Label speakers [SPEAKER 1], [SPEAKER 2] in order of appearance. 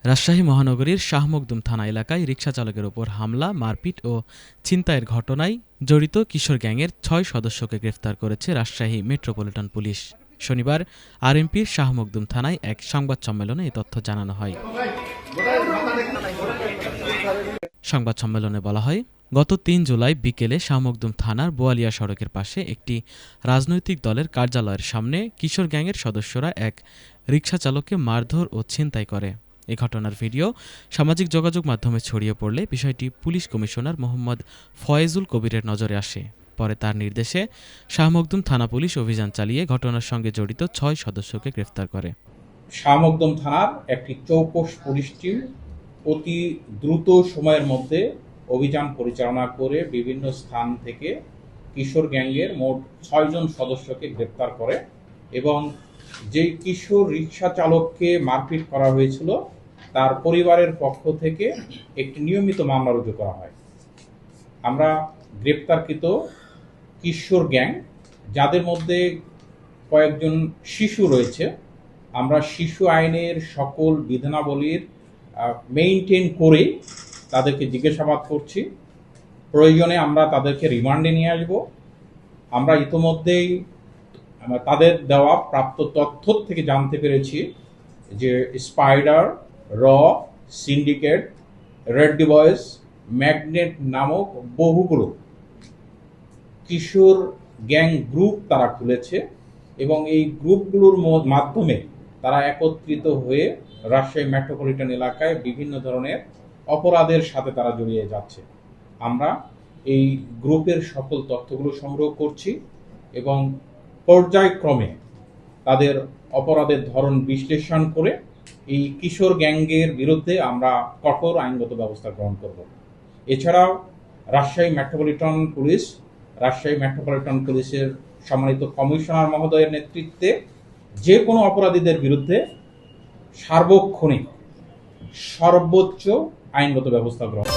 [SPEAKER 1] রাজশাহী মহানগরীর শাহ মখদুম থানা এলাকায় রিকশা চালকের ওপর হামলা, মারপিট ও ছিনতাইয়ের ঘটনায় জড়িত কিশোর গ্যাংয়ের ৬ সদস্যকে গ্রেফতার করেছে রাজশাহী মেট্রোপলিটন পুলিশ। শনিবার আরএমপির শাহ মখদুম থানায় এক সংবাদ সম্মেলনে এ তথ্য জানানো হয়। সংবাদ সম্মেলনে বলা হয়, গত ৩ জুলাই বিকেলে শাহ মখদুম থানার বোয়ালিয়া সড়কের পাশে একটি রাজনৈতিক দলের কার্যালয়ের সামনে কিশোর গ্যাংয়ের সদস্যরা এক রিকশা চালককে মারধর ও ছিনতাই করে। এ ঘটনার ভিডিও সামাজিক যোগাযোগ মাধ্যমে ছড়িয়ে পড়লে বিষয়টি পুলিশ কমিশনার মোহাম্মদ ফয়েজুল কবিরের নজরে আসে। পরে তার নির্দেশে শাহ মখদুম থানা পুলিশ অভিযান চালিয়ে ঘটনার সঙ্গে জড়িত ৬ সদস্যকে গ্রেফতার করে।
[SPEAKER 2] শাহ মখদুম থানার একটি চৌকস পুলিশ টিম অতি দ্রুত সময়ের মধ্যে অভিযান পরিচালনা করে বিভিন্ন স্থান থেকে কিশোর গ্যাংয়ের মোট ৬ জন সদস্যকে গ্রেপ্তার করে এবং যেই কিশোর রিকশা চালককে মারপিট করা হয়েছিল তার পরিবারের পক্ষ থেকে একটি নিয়মিত মামলা রুজু করা হয়। আমরা গ্রেপ্তারকৃত কিশোর গ্যাং, যাদের মধ্যে কয়েকজন শিশু রয়েছে, আমরা শিশু আইনের সকল বিধানাবলীর মেইনটেইন করে তাদেরকে জিজ্ঞাসাবাদ করছি। প্রয়োজনে আমরা তাদেরকে রিমান্ডে নিয়ে আসব। আমরা ইতোমধ্যেই তাদের দেওয়া প্রাপ্ত তথ্য থেকে জানতে পেরেছি যে স্পাইডার, র, সিন্ডিকেট, রেড ডিভয়েস, ম্যাগনেট নামক বহুগুলো কিশোর গ্যাং গ্রুপ তারা খুলেছে এবং এই গ্রুপগুলোর মাধ্যমে তারা একত্রিত হয়ে রাজশাহী মেট্রোপলিটন এলাকায় বিভিন্ন ধরনের অপরাধের সাথে তারা জড়িয়ে যাচ্ছে। আমরা এই গ্রুপের সকল তথ্যগুলো সংগ্রহ করছি এবং পর্যায়ক্রমে তাদের অপরাধের ধরন বিশ্লেষণ করে এই কিশোর গ্যাংয়ের বিরুদ্ধে আমরা কঠোর আইনগত ব্যবস্থা গ্রহণ করব। এছাড়াও রাজশাহী মেট্রোপলিটন পুলিশের সম্মানিত কমিশনার মহোদয়ের নেতৃত্বে যে কোনো অপরাধীদের বিরুদ্ধে সার্বক্ষণিক সর্বোচ্চ আইনগত ব্যবস্থা গ্রহণ